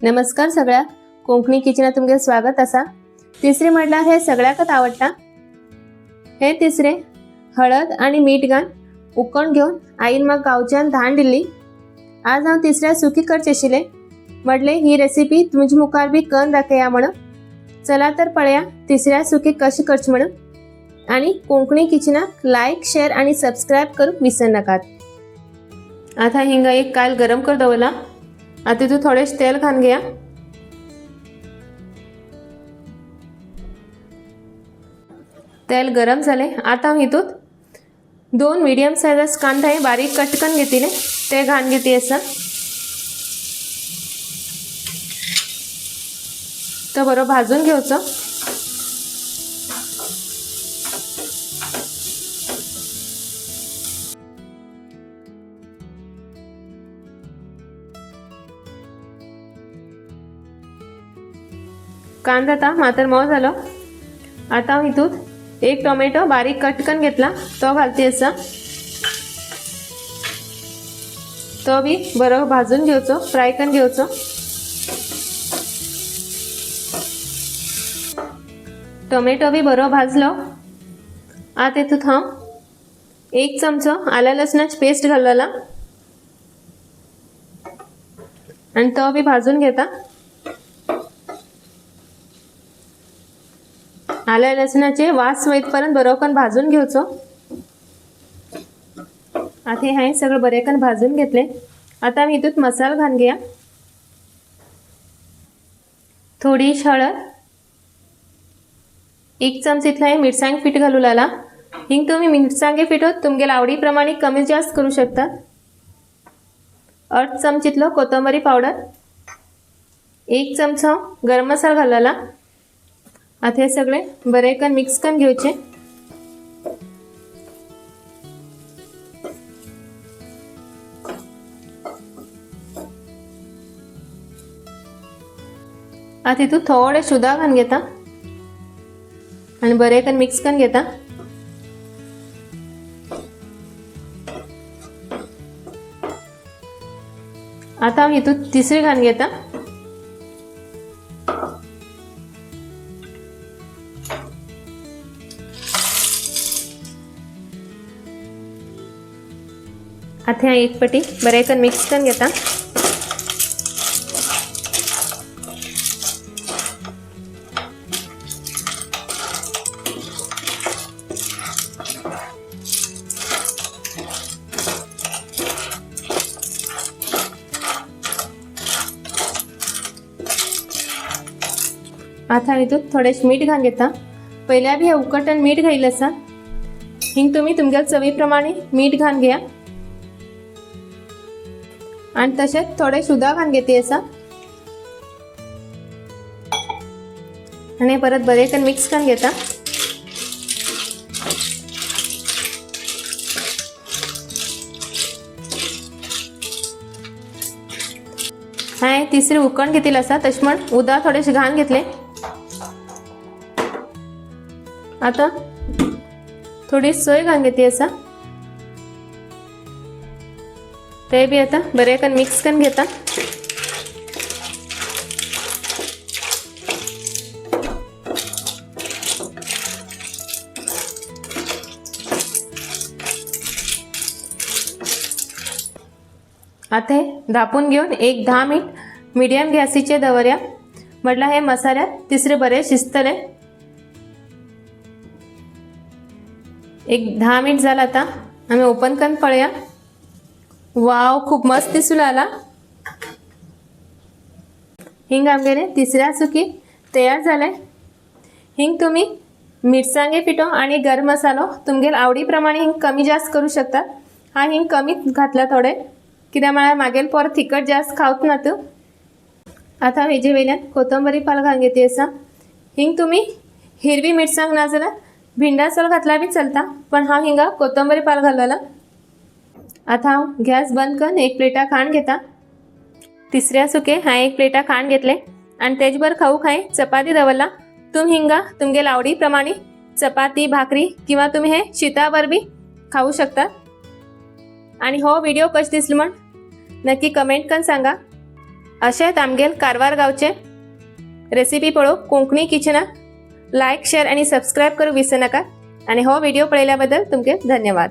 नमस्कार सगळ्या कोंकणी किचनात तुमगे स्वागत असा। तिसरे म्हटल्यार हे सगळ्याकच आवडटा। हे तिसरे हळद आणि मीठ घालून उकळून घेऊन आईन म्हाका गांवच्यान धाण दिल्ली। आज हांव तिसऱ्या सुकी करचे आशिल्ले, म्हटले ही रेसिपी तुमच्या मुखार बी करून दाखया म्हणून। चला तर पळया तिसऱ्या सुकी कशी करची म्हणून। आणि कोंकणी किचनाक लाईक शेअर आणि सबस्क्राईब करूंक विसरू नाकात। आता हिंगा एक कायल गरम कर दवरला। आता तितून थोडेसे तेल घालून घ्या। तेल गरम झाले। आता हांव हितून 2 मीडियम साइज कांदा हे बारीक कट करून घेतले ते घालून घेतली असा। तो बरो भाजून घेवचो। कांदा आता मात्र मोव झालो। आता हांव हितून एक टोमॅटो बारीक कट करून घेतला तो घालते असा। तो बी बरो भाजून घेवचो, फ्राय करून घेवचो। टोमॅटो बी बरो भाजलो। आता हितून हांव 1 चमचो आलं लसणाची पेस्ट घालला आणि तो बी भाजून घेता। आलं लसणाचे वास वयतपर्यंत बरोकन भाजून घेवचो। आता हे सगळं बरेकन भाजून घेतले। आता मी हितून मसाला घालून घ्या। थोडीशी हळद, 1 चमच इतला हे मिरसांग पीठ घालू लाला। हिंग तुम्ही मिरसांगे पीठ तुमगे आवडी प्रमाणे कमी जास्त करू शकता। 1 चमच इतलो कोथिंबीर पावडर, 1 चमचो गरम मसाला घालला। आता हे सगळे बरेकन मिक्स करून घेवचे। आता हितून थोडे सुदा घालून घेता आणि बरेकन मिक्स करून घेता। आता हांव हितून तिसरी घालून घेता। आता एक पटी बरेकन मिक्स करून घेता। आता हितून थोडेसे मीठ घालून घेता। पहिल्या बी हे उकळटन मीठ घातलं असा। हिंग तुम्ही तुमच्या चवीप्रमाणे मीठ घालून घ्या आणि तसेच थोडे सुदा घालून घेते असा आणि परत बरेकन मिक्स करून घेता। हाय तिसरी उकळून घेतली असा तश म्हण उदा थोडेसे घालून घेतले। आता थोडी सोय घालून घेते असा। ते बी आता बरेकन मिक्स करून घेता। आता हे धापून घेऊन एक 10 मिनिट मीडियम गॅसीचे दवरया। म्हटलं हे मसाल्यात तिसरे बरे शिजतले। एक 10 मिनिट झाला। आता आम्ही ओपन करून पळया। वाव खूप मस्त दिसू आला। हिंग आमगेले तिसऱ्या सुकी तयार झाले। हिंग तुम्ही मिरसांगे पिठो आणि गरम मसालो तुमगे आवडी प्रमाणे हिंग कमी जास्त करू शकता। हा हिंग कमी घातला थोडे कित्याक म्हळ्यार मागेल पर तिखट जास्त खावत ना तू। आता हेजे वयल्यान कोथिंबीर पाल घालून घेते असा। हिंग तुम्ही हिरवी मिरसांग ना जाल्यार भिंडा सोल घातला बी चलता, पण हा हिंगा कोथिंबीर पाल घालला। आता हांव गॅस बंद करून एक प्लेटा खाण घेता। तिसऱ्या सुके हांवें एक प्लेटा खाण घेतले आणि तेजबर खाऊक हांवें चपाती दवरला। तुम हिंगा तुमगे आवडी प्रमाणे चपाती भाकरी किंवा तुम्ही हे शीतावर बी खाऊ शकता। आणि हो व्हिडिओ कशें दिसलो म्हण नक्की कमेंट करून सांगा। अशेंच आमगेल कारवार गांवचे रेसिपी पळोवंक कोंकणी किचनाक लायक शेअर आणि सबस्क्राईब करूंक विसरू नाका आणि हो व्हिडिओ पळयल्या बद्दल तुमचे धन्यवाद.